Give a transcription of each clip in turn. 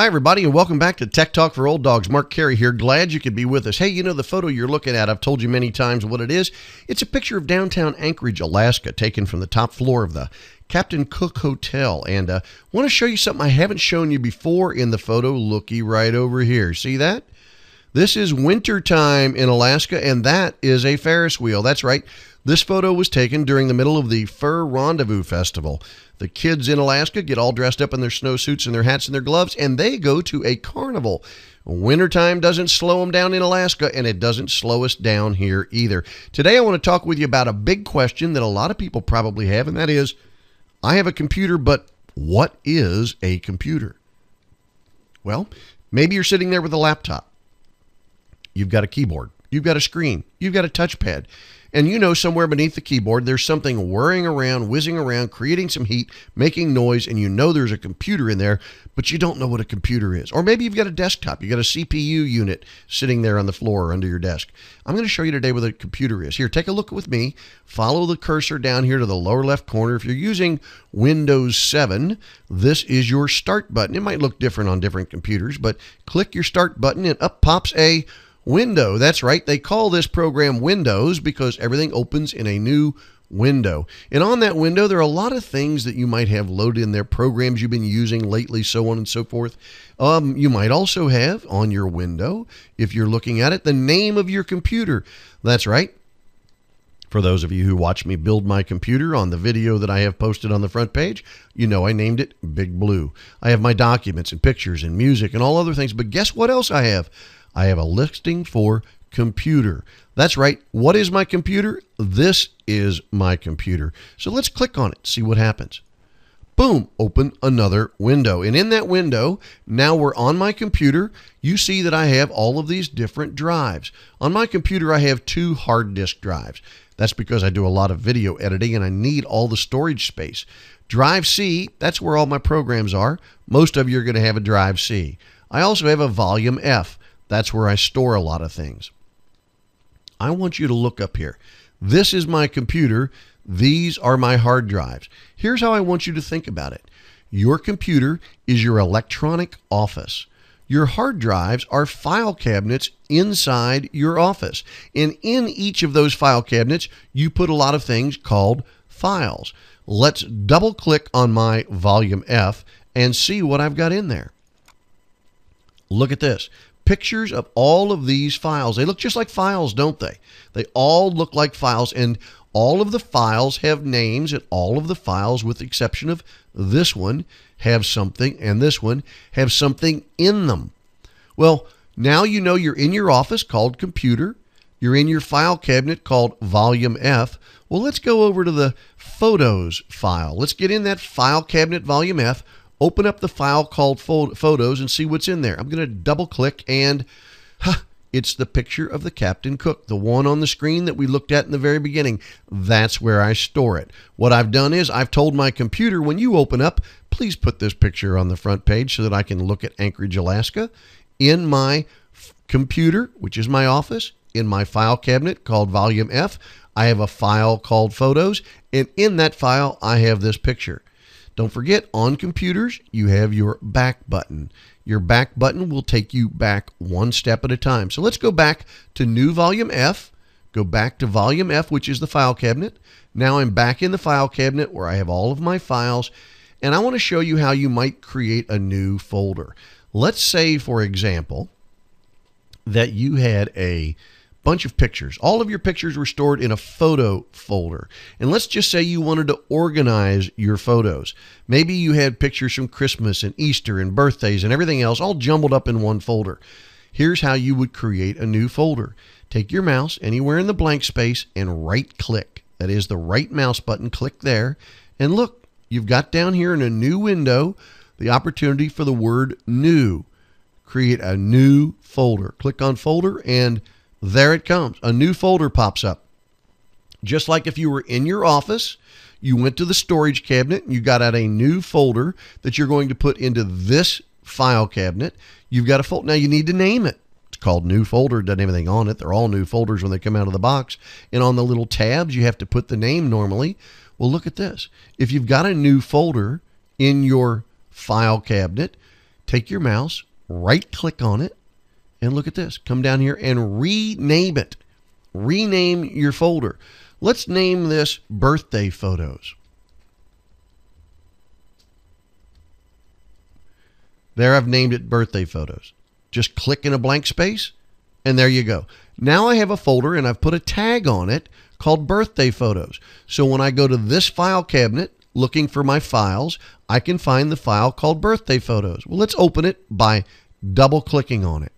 Hi, everybody, and welcome back to Tech Talk for Old Dogs. Mark Carey here. Glad you could be with us. Hey, the photo you're looking at, I've told you many times what it is. It's a picture of downtown Anchorage, Alaska, taken from the top floor of the Captain Cook Hotel. And I want to show you something I haven't shown you before in the photo. Looky right over here. See that? This is wintertime in Alaska, and that is a Ferris wheel. That's right. This photo was taken during the middle of the Fur Rendezvous Festival. The kids in Alaska get all dressed up in their snowsuits and their hats and their gloves, and they go to a carnival. Wintertime doesn't slow them down in Alaska, and it doesn't slow us down here either. Today I want to talk with you about a big question that a lot of people probably have, and that is, I have a computer, but what is a computer? Well, maybe you're sitting there with a laptop. You've got a keyboard. You've got a screen. You've got a touchpad. And somewhere beneath the keyboard, there's something whirring around, whizzing around, creating some heat, making noise, and there's a computer in there, but you don't know what a computer is. Or maybe you've got a desktop. You've got a CPU unit sitting there on the floor or under your desk. I'm going to show you today what a computer is. Here, take a look with me. Follow the cursor down here to the lower left corner. If you're using Windows 7, this is your Start button. It might look different on different computers, but click your Start button and up pops a window. That's right. They call this program Windows because everything opens in a new window. And on that window, there are a lot of things that you might have loaded in there, programs you've been using lately, so on and so forth. You might also have on your window, if you're looking at it, the name of your computer. That's right. For those of you who watch me build my computer on the video that I have posted on the front page, I named it Big Blue. I have my documents and pictures and music and all other things. But guess what else I have? I have a listing for computer. That's right. What is my computer? This is my computer. So let's click on it, see what happens. Boom, open another window. And in that window, now we're on my computer. You see that I have all of these different drives. On my computer, I have 2 hard disk drives. That's because I do a lot of video editing and I need all the storage space. Drive C, that's where all my programs are. Most of you are going to have a Drive C. I also have a Volume F. That's where I store a lot of things. I want you to look up here. This is my computer. These are my hard drives. Here's how I want you to think about it. Your computer is your electronic office. Your hard drives are file cabinets inside your office. And in each of those file cabinets, you put a lot of things called files. Let's double click on my Volume F and see what I've got in there. Look at this. Pictures of all of these files. They look just like files, don't they? They all look like files, and all of the files have names, and all of the files, with the exception of this one, have something, and this one have something in them. Well, now you're in your office called computer. You're in your file cabinet called Volume F. Well, let's go over to the Photos file. Let's get in that file cabinet Volume F. Open up the file called Photos and see what's in there. I'm going to double click and it's the picture of the Captain Cook, the one on the screen that we looked at in the very beginning. That's where I store it. What I've done is I've told my computer, when you open up, please put this picture on the front page so that I can look at Anchorage, Alaska. In my computer, which is my office, in my file cabinet called Volume F, I have a file called Photos, and in that file I have this picture. Don't forget, on computers, you have your back button. Your back button will take you back one step at a time. So let's go back to New Volume F. Go back to Volume F, which is the file cabinet. Now I'm back in the file cabinet where I have all of my files, and I want to show you how you might create a new folder. Let's say, for example, that you had a bunch of pictures. All of your pictures were stored in a photo folder. And let's just say you wanted to organize your photos. Maybe you had pictures from Christmas and Easter and birthdays and everything else all jumbled up in one folder. Here's how you would create a new folder. Take your mouse anywhere in the blank space and right click. That is the right mouse button. Click there. And look, you've got down here in a new window the opportunity for the word new. Create a new folder. Click on folder and there it comes. A new folder pops up. Just like if you were in your office, you went to the storage cabinet and you got out a new folder that you're going to put into this file cabinet. You've got a folder. Now you need to name it. It's called new folder. It doesn't have anything on it. They're all new folders when they come out of the box. And on the little tabs, you have to put the name normally. Well, look at this. If you've got a new folder in your file cabinet, take your mouse, right click on it, and look at this. Come down here and rename it. Rename your folder. Let's name this birthday photos. There, I've named it birthday photos. Just click in a blank space, and there you go. Now I have a folder, and I've put a tag on it called birthday photos. So when I go to this file cabinet looking for my files, I can find the file called birthday photos. Well, let's open it by double clicking on it.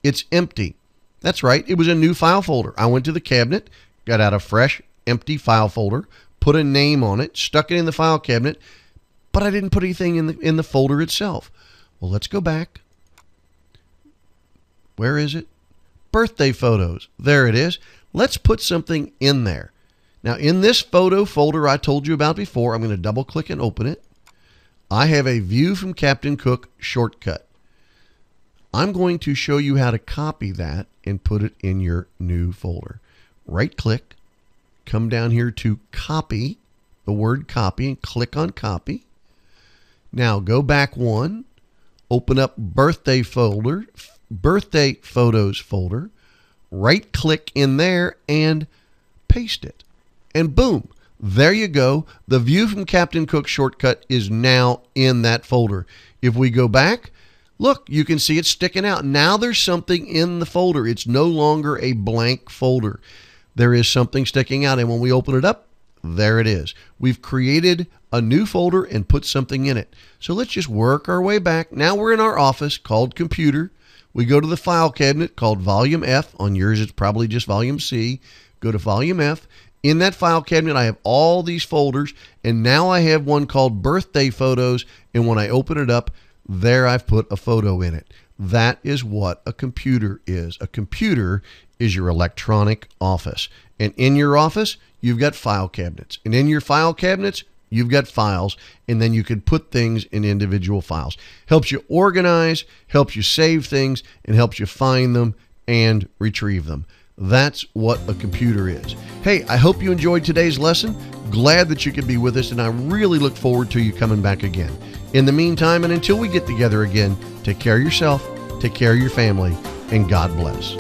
It's empty. That's right. It was a new file folder. I went to the cabinet, got out a fresh, empty file folder, put a name on it, stuck it in the file cabinet, but I didn't put anything in the folder itself. Well, let's go back. Where is it? Birthday photos. There it is. Let's put something in there. Now, in this photo folder I told you about before, I'm going to double click and open it. I have a View from Captain Cook shortcut. I'm going to show you how to copy that and put it in your new folder. Right click, come down here to copy, the word copy, and click on copy. Now go back one, open up birthday folder, birthday photos folder, right click in there and paste it. And boom, there you go. The View from Captain Cook shortcut is now in that folder. If we go back, look, you can see it sticking out. Now there's something in the folder. It's no longer a blank folder. There is something sticking out, and when we open it up, there it is. We've created a new folder and put something in it. So let's just work our way back. Now we're in our office called Computer. We go to the file cabinet called Volume F. On yours, it's probably just Volume C. Go to Volume F. In that file cabinet, I have all these folders, and now I have one called Birthday Photos, and when I open it up, there I've put a photo in it. That is what a computer is. A computer is your electronic office. And in your office, you've got file cabinets. And in your file cabinets, you've got files. And then you can put things in individual files. Helps you organize, helps you save things, and helps you find them and retrieve them. That's what a computer is. Hey, I hope you enjoyed today's lesson. Glad that you could be with us, and I really look forward to you coming back again. In the meantime, and until we get together again, take care of yourself, take care of your family, and God bless.